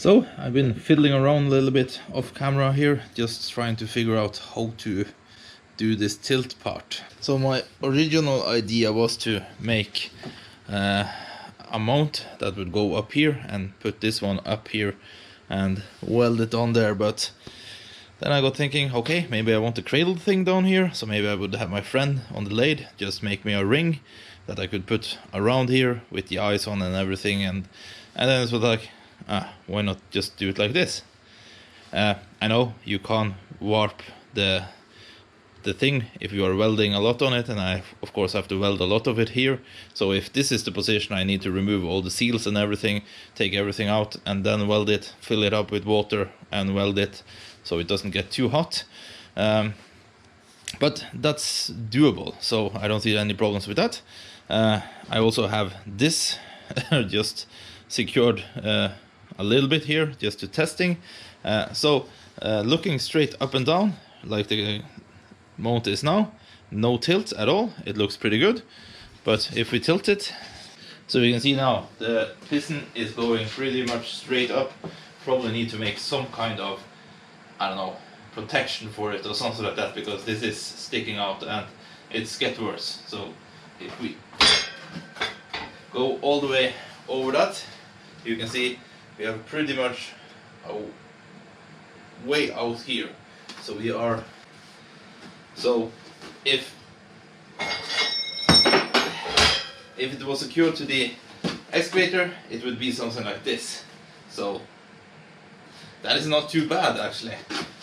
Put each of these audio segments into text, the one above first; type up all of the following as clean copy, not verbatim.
So I've been fiddling around a little bit off camera here, just trying to figure out how to do this tilt part. So my original idea was to make a mount that would go up here and put this one up here and weld it on there, but then I got thinking, okay, maybe I want the cradle thing down here, so maybe I would have my friend on the lathe just make me a ring that I could put around here with the eyes on and everything, and then it was like, why not just do it like this? I know you can't warp the thing if you are welding a lot on it, and I of course have to weld a lot of it here. So if this is the position, I need to remove all the seals and everything, take everything out, and then weld it, fill it up with water and weld it so it doesn't get too hot. But that's doable, so I don't see any problems with that. I also have this just secured a little bit here just to testing. So looking straight up and down like the mount is now, no tilt at all, it looks pretty good. But if we tilt it, so you can see now the piston is going pretty much straight up. Probably need to make some kind of, I don't know, protection for it or something like that, because this is sticking out and it's get worse. So if we go all the way over that, you can see we have pretty much way out here. So we are, so if it was secured to the excavator, it would be something like this. So that is not too bad actually,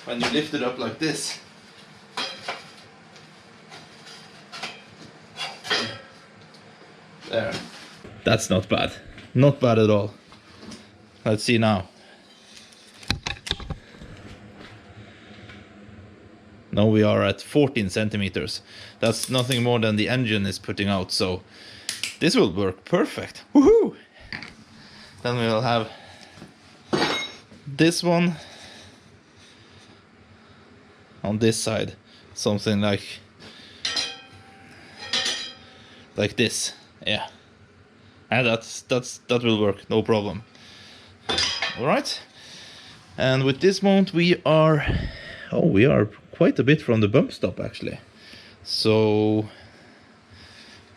when you lift it up like this. There. That's not bad. Not bad at all. Let's see now. Now we are at 14 centimeters. That's nothing more than the engine is putting out, so this will work perfect. Woohoo! Then we will have this one on this side, something like this. Yeah, and that will work, no problem. All right, and with this mount we are quite a bit from the bump stop actually, so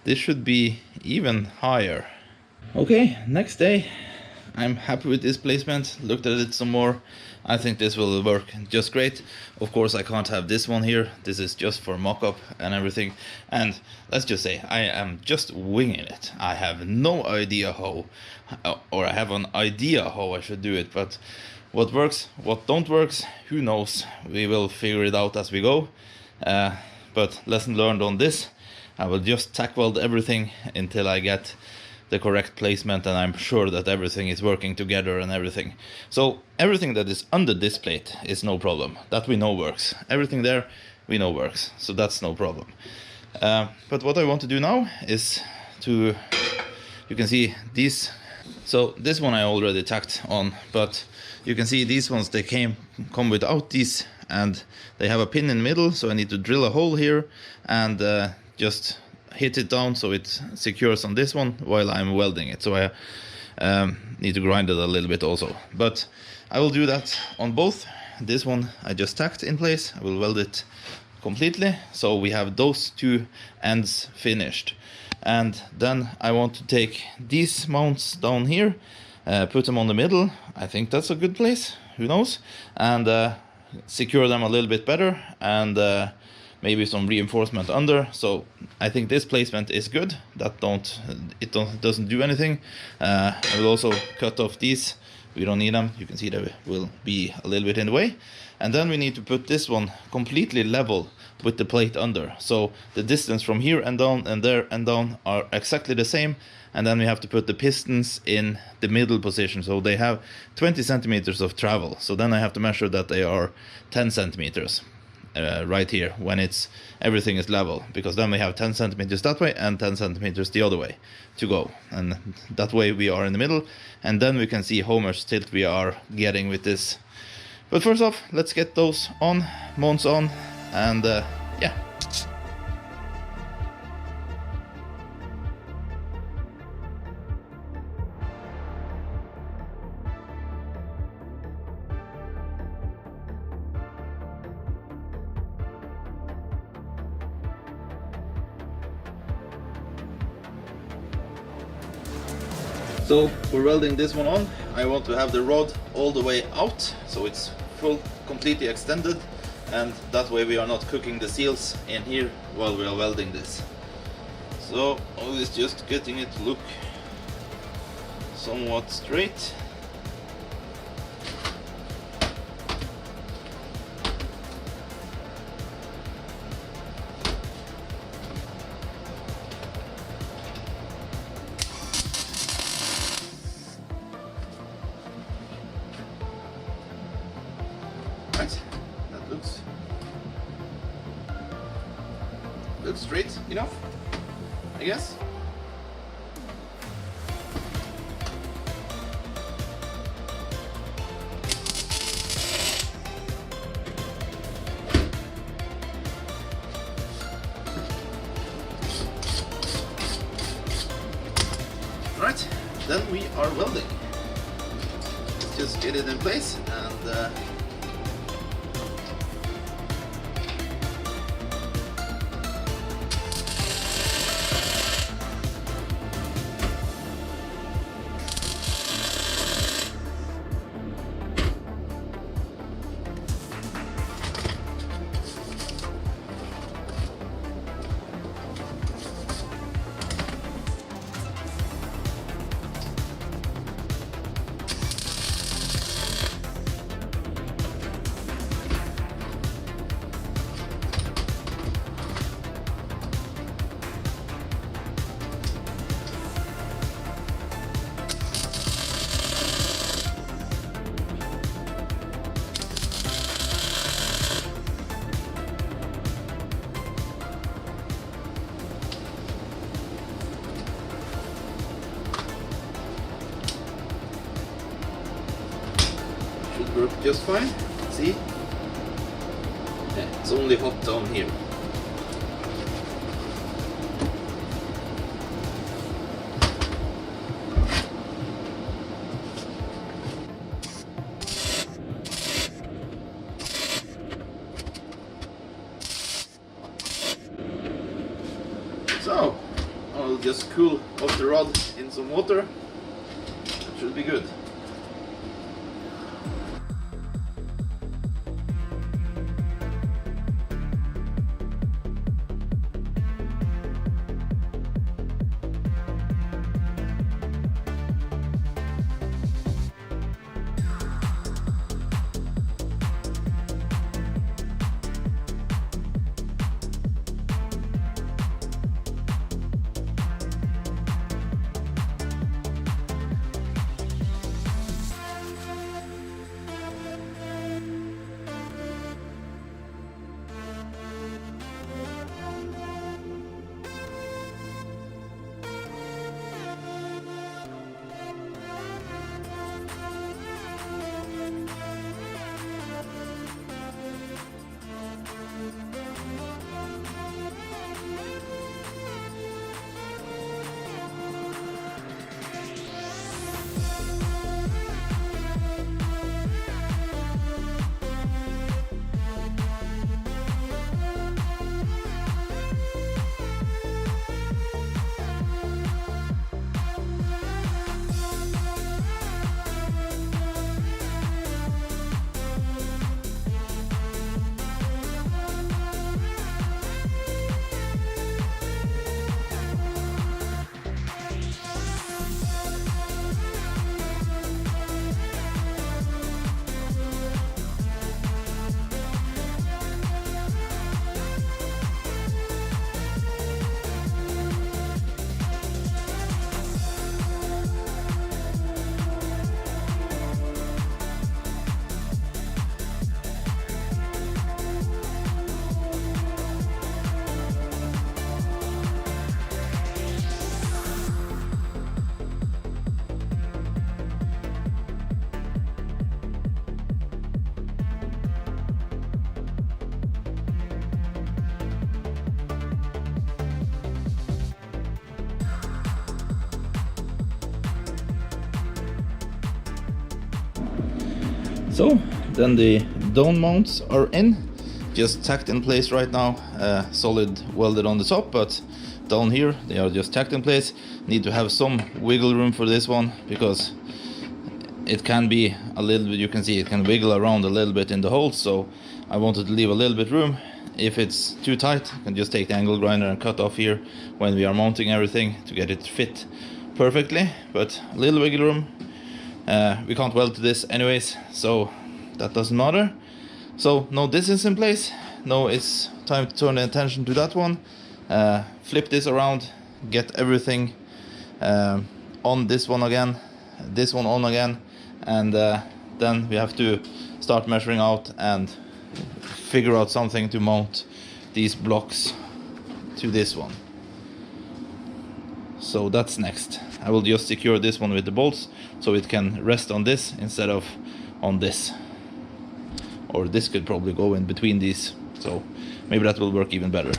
this should be even higher. Okay, next day. I'm happy with this placement, looked at it some more. I think this will work just great. Of course I can't have this one here, this is just for mock-up and everything. And let's just say I am just winging it. I have no idea how, or I have an idea how I should do it, but what works, what don't works, who knows. We will figure it out as we go. But lesson learned on this, I will just tack weld everything until I get the correct placement and I'm sure that everything is working together and everything. So everything that is under this plate is no problem. That we know works. Everything there we know works. So that's no problem. But what I want to do now is to, you can see these. So this one I already tacked on, but you can see these ones, they come without these, and they have a pin in the middle. So I need to drill a hole here and just hit it down so it secures on this one while I'm welding it. So I need to grind it a little bit also, but I will do that on both. This one I just tacked in place, I will weld it completely, so we have those two ends finished. And then I want to take these mounts down here, put them on the middle. I think that's a good place, who knows, and secure them a little bit better, and maybe some reinforcement under. So I think this placement is good. That doesn't do anything. I will also cut off these. We don't need them. You can see they will be a little bit in the way. And then we need to put this one completely level with the plate under. So the distance from here and down and there and down are exactly the same. And then we have to put the pistons in the middle position. So they have 20 centimeters of travel. So then I have to measure that they are 10 centimeters. Right here when everything is level, because then we have 10 centimeters that way and 10 centimeters the other way to go, and that way we are in the middle, and then we can see how much tilt we are getting with this. But first off, let's get those on, mounts on, and yeah. So for welding this one on, I want to have the rod all the way out, so it's completely extended, and that way we are not cooking the seals in here while we are welding this. So all is just getting it to look somewhat straight. Right, that looks straight enough, I guess. Right, then we are welding. Just get it in place and should work just fine. See? Yeah, it's only hot down here. So, I'll just cool off the rod in some water. That should be good. So then the dome mounts are in, just tacked in place right now, solid welded on the top, but down here. They are just tacked in place. Need to have some wiggle room for this one, because it can be a little bit, you can see it can wiggle around a little bit in the holes, so I wanted to leave a little bit room. If it's too tight, I can just take the angle grinder and cut off here when we are mounting everything to get it fit perfectly, but a little wiggle room. We can't weld to this anyways, so that doesn't matter. So now this is in place. Now it's time to turn the attention to that one. Flip this around, get everything on this one again, this one on again, and then we have to start measuring out and figure out something to mount these blocks to this one. So that's next. I will just secure this one with the bolts so it can rest on this instead of on this. Or this could probably go in between these, so maybe that will work even better.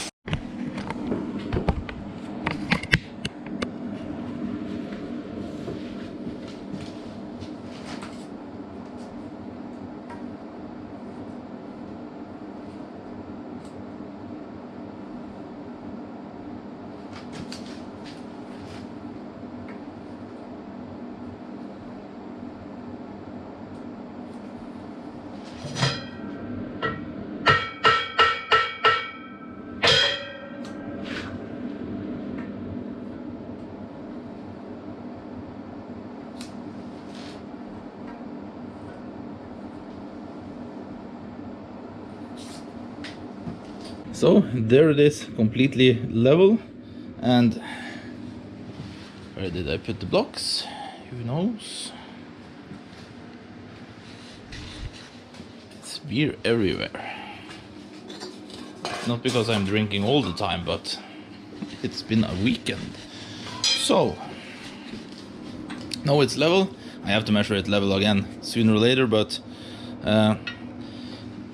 So there it is, completely level. And where did I put the blocks? Who knows? It's beer everywhere. Not because I'm drinking all the time, but it's been a weekend. So now it's level. I have to measure it level again sooner or later, but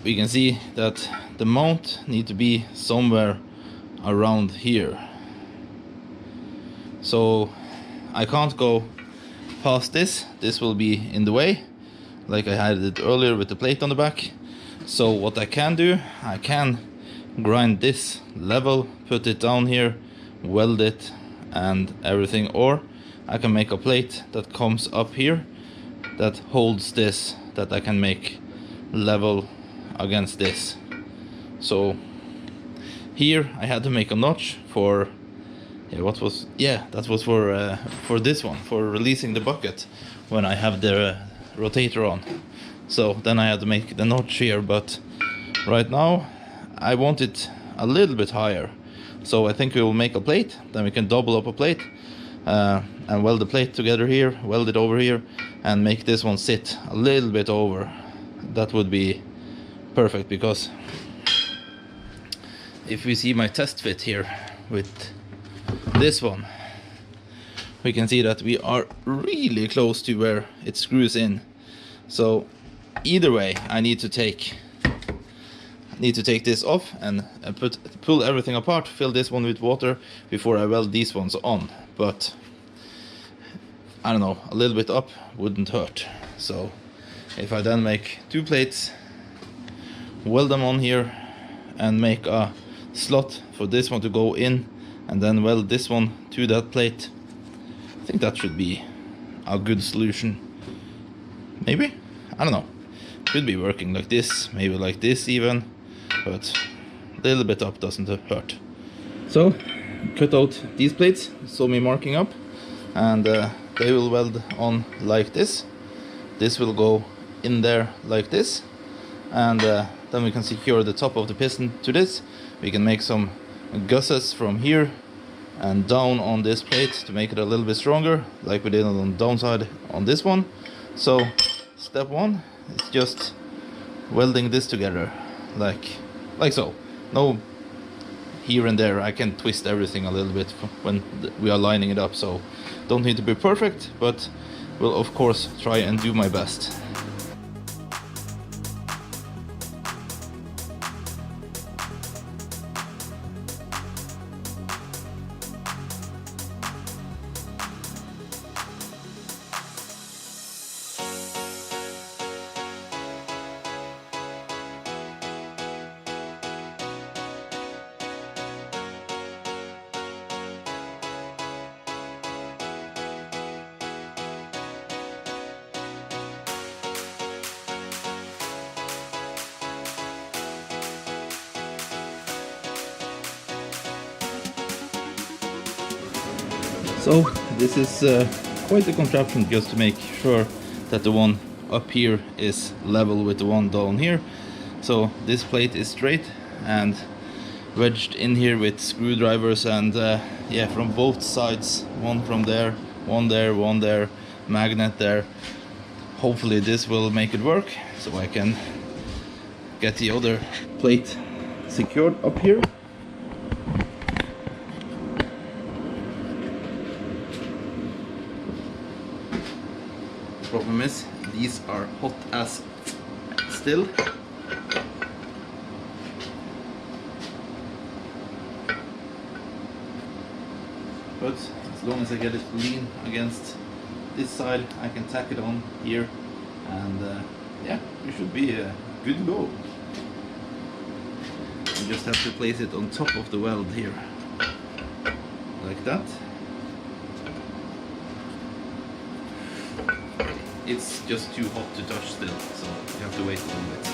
we can see that the mount need to be somewhere around here. So I can't go past this. This will be in the way, like I had it earlier with the plate on the back. So what I can do, I can grind this level, put it down here, weld it and everything, or I can make a plate that comes up here that holds this, that I can make level against this. So here I had to make a notch for that was for this one, for releasing the bucket when I have the rotator on. So then I had to make the notch here, but right now I want it a little bit higher. So I think we will make a plate, then we can double up a plate and weld the plate together here, weld it over here, and make this one sit a little bit over. That would be perfect, because if we see my test fit here with this one, we can see that we are really close to where it screws in. So either way, I need to take this off and pull everything apart, fill this one with water before I weld these ones on. But I don't know, a little bit up wouldn't hurt. So if I then make two plates, weld them on here, and make a slot for this one to go in, and then weld this one to that plate, I think that should be a good solution. Maybe? I don't know. Could be working like this, maybe like this even, but a little bit up doesn't hurt. So cut out these plates, saw me marking up, and they will weld on like this. This will go in there like this, and then we can secure the top of the piston to this. We can make some gussets from here and down on this plate to make it a little bit stronger, like we did on the downside on this one. So step one is just welding this together like so. No here and there, I can twist everything a little bit when we are lining it up, so don't need to be perfect, but will of course try and do my best. So this is quite a contraption just to make sure that the one up here is level with the one down here. So this plate is straight and wedged in here with screwdrivers, and yeah, from both sides, one from there, one there, one there, magnet there. Hopefully this will make it work so I can get the other plate secured up here. The problem is these are hot as still. But as long as I get it lean against this side, I can tack it on here, and yeah, we should be good to go. You just have to place it on top of the weld here, like that. It's just too hot to touch still, so you have to wait a little bit.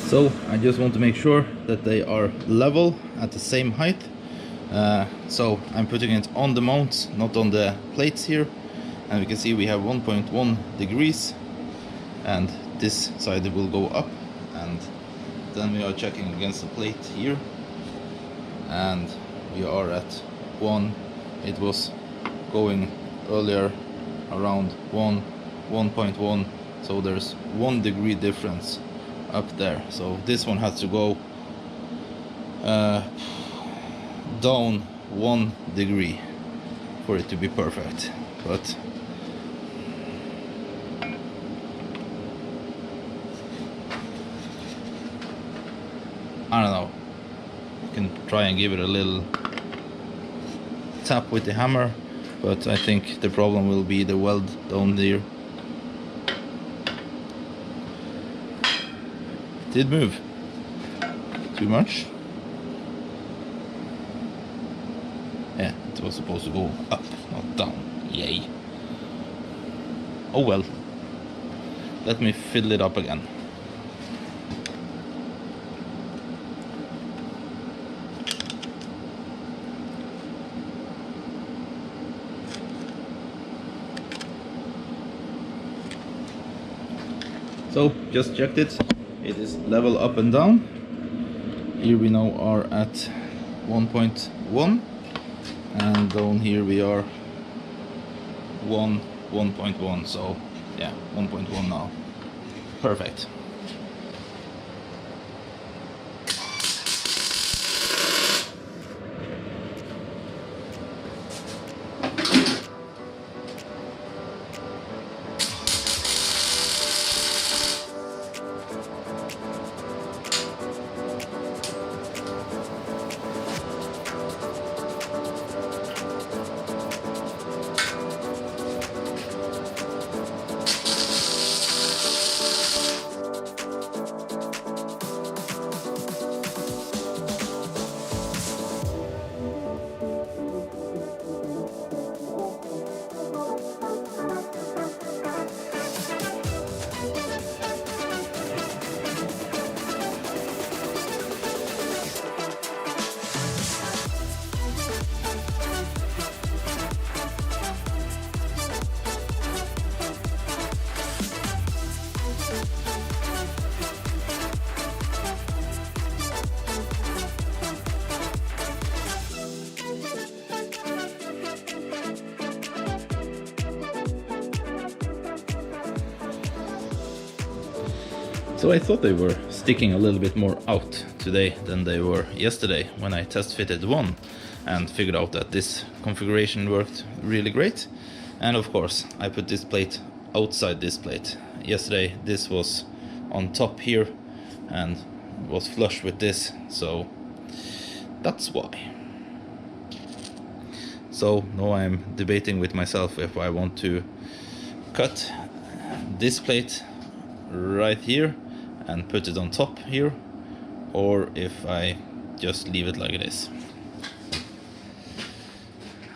So I just want to make sure that they are level at the same height. So I'm putting it on the mount, not on the plates here. And we can see we have 1.1 degrees, and this side will go up, and then we are checking against the plate here, and we are at 1. It was going earlier around 1.1, so there's 1 degree difference up there. So this one has to go down 1 degree for it to be perfect. But I don't know, you can try and give it a little tap with the hammer, but I think the problem will be the weld down there. Did move too much. Yeah, it was supposed to go up, not down. Yay. Oh well. Let me fill it up again. So just checked it. It is level up and down. Here we now are at 1.1, and down here we are 1.1. So yeah, 1.1 now. Perfect. So I thought they were sticking a little bit more out today than they were yesterday when I test fitted one, and figured out that this configuration worked really great. And of course I put this plate outside this plate. yesterday this was on top here and was flush with this, so that's why. So now I'm debating with myself if I want to cut this plate right here and put it on top here, or if I just leave it like it is.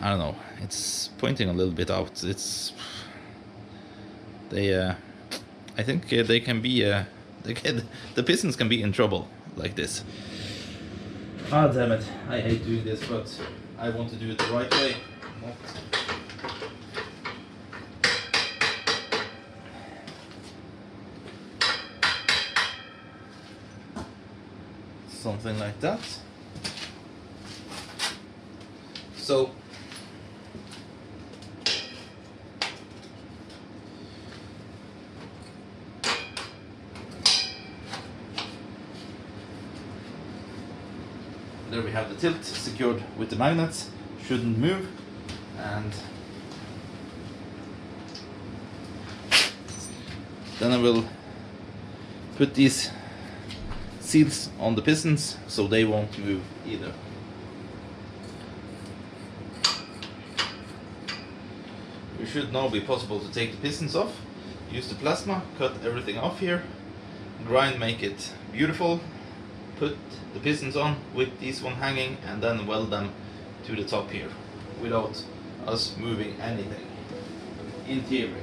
I don't know, it's pointing a little bit out. It's I think they can be the pistons can be in trouble like this. Ah, damn it, I hate doing this, but I want to do it the right way. Something like that. So there we have the tilt secured with the magnets, shouldn't move, and then I will put these seals on the pistons so they won't move either. It should now be possible to take the pistons off, use the plasma, cut everything off here, grind, make it beautiful, put the pistons on with these one hanging, and then weld them to the top here without us moving anything, in theory.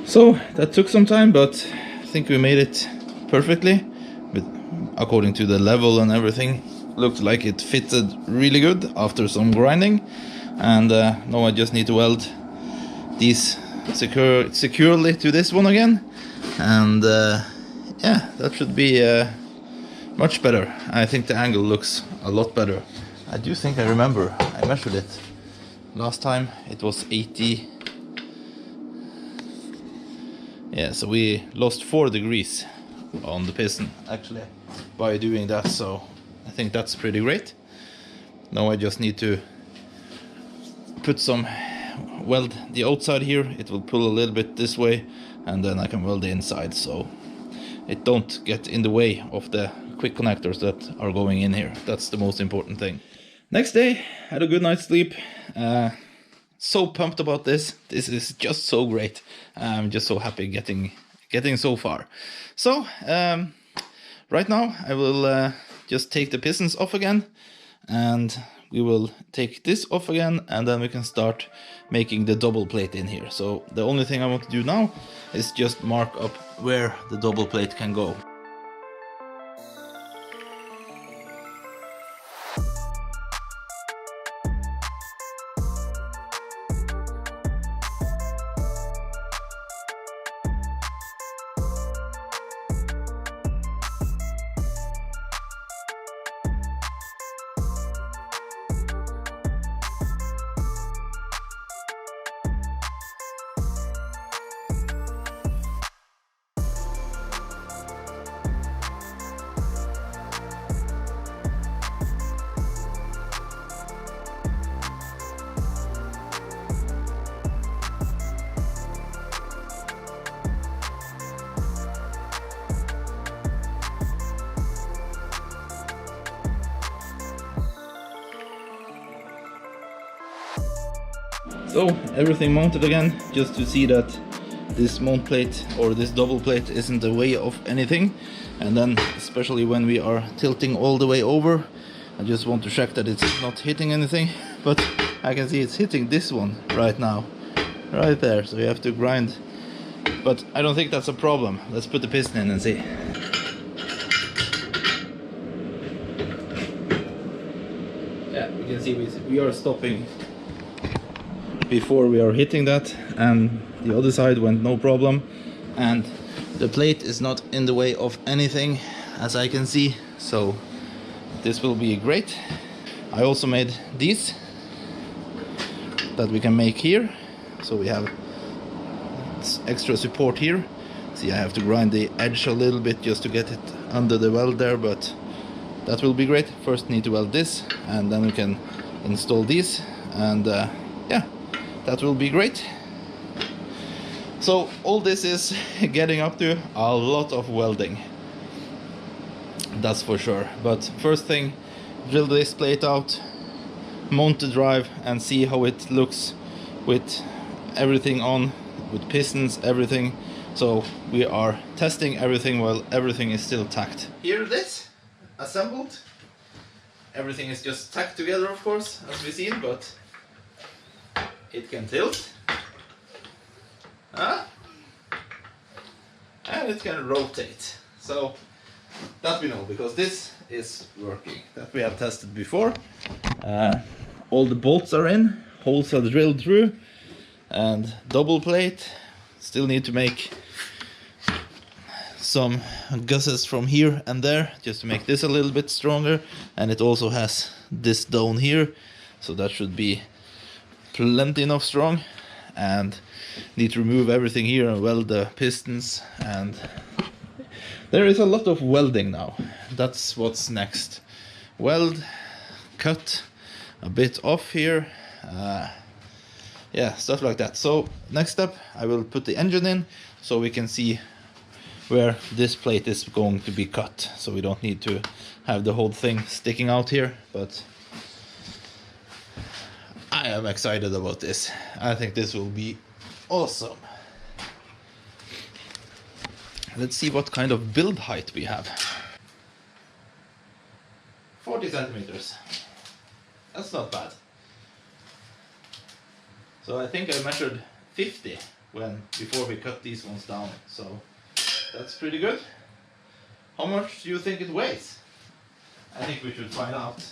So that took some time, but I think we made it perfectly. But according to the level and everything, looked like it fitted really good after some grinding. And now I just need to weld these securely to this one again. And yeah, that should be much better. I think the angle looks a lot better. I do think I remember, I measured it last time, it was 80. Yeah, so we lost 4 degrees on the piston actually by doing that, so I think that's pretty great. Now I just need to put some weld the outside here. It will pull a little bit this way, and then I can weld the inside so it don't get in the way of the quick connectors that are going in here. That's the most important thing. Next day, had a good night's sleep. So pumped about this. This is just so great. I'm just so happy getting so far. So right now I will just take the pistons off again, and we will take this off again, and then we can start making the double plate in here. So the only thing I want to do now is just mark up where the double plate can go. So everything mounted again, just to see that this mount plate or this double plate isn't the way of anything. And then especially when we are tilting all the way over, I just want to check that it's not hitting anything, but I can see it's hitting this one right now, right there, so you have to grind. But I don't think that's a problem. Let's put the piston in and see. Yeah, you can see we are stopping before we are hitting that, and the other side went no problem, and the plate is not in the way of anything, as I can see, so this will be great. I also made these that we can make here, so we have extra support here. See, I have to grind the edge a little bit just to get it under the weld there, but that will be great. First need to weld this, and then we can install these, and yeah, that will be great. So all this is getting up to a lot of welding, that's for sure. But first thing, drill this plate out, mount the drive, and see how it looks with everything on, with pistons, everything. So we are testing everything while everything is still tacked. Here it is, assembled. Everything is just tacked together, of course, as we've seen, but it can tilt. And it can rotate. So that we know, because this is working. That we have tested before. All the bolts are in, holes are drilled through, and double plate. Still need to make some gusses from here and there just to make this a little bit stronger, and it also has this down here, so that should be plenty enough strong. And need to remove everything here and weld the pistons, and there is a lot of welding now. That's what's next. Weld, cut a bit off here, yeah, stuff like that. So next step, I will put the engine in so we can see where this plate is going to be cut, so we don't need to have the whole thing sticking out here. But I am excited about this. I think this will be awesome. Let's see what kind of build height we have. 40 centimeters. That's not bad. So I think I measured 50 before we cut these ones down. So that's pretty good. How much do you think it weighs? I think we should find out.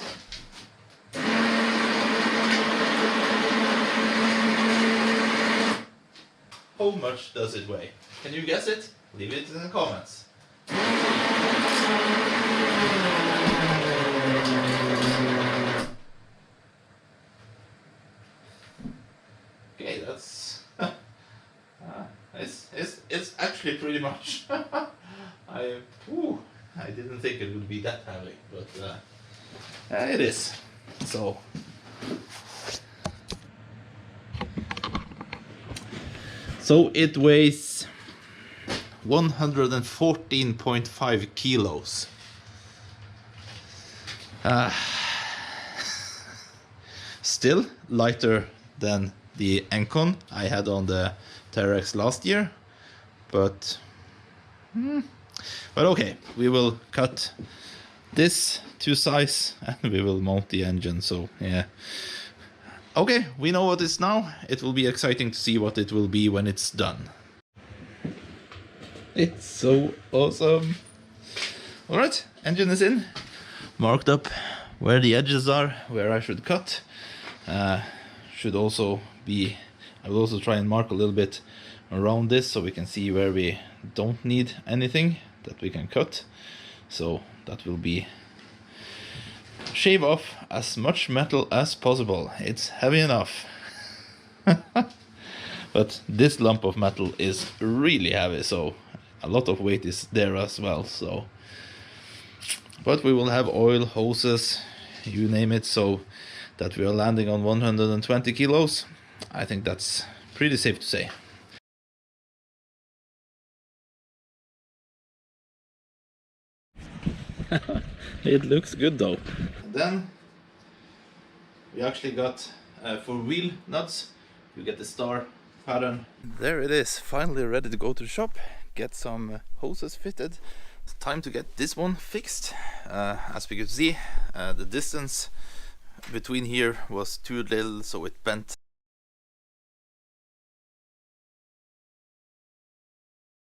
How much does it weigh? Can you guess it? Leave it in the comments. Okay, that's it's actually pretty much. I didn't think it would be that heavy, but it is. So. So it weighs 114.5 kilos. Still lighter than the Encon I had on the Terex last year, but okay, we will cut this to size and we will mount the engine. So yeah. Okay, we know what it is now. It will be exciting to see what it will be when it's done. It's so awesome. Alright, engine is in. Marked up where the edges are, where I should cut. Should also be, I will also try and mark a little bit around this so we can see where we don't need anything that we can cut. So that will be shave off as much metal as possible. It's heavy enough. But this lump of metal is really heavy, so a lot of weight is there as well. So, but we will have oil, hoses, you name it, so that we are landing on 120 kilos. I think that's pretty safe to say. It looks good though. And then we actually got for wheel nuts You get the star pattern. There it is, finally ready to go to the shop, get some hoses fitted. It's time to get this one fixed. As we could see, the distance between here was too little, so it bent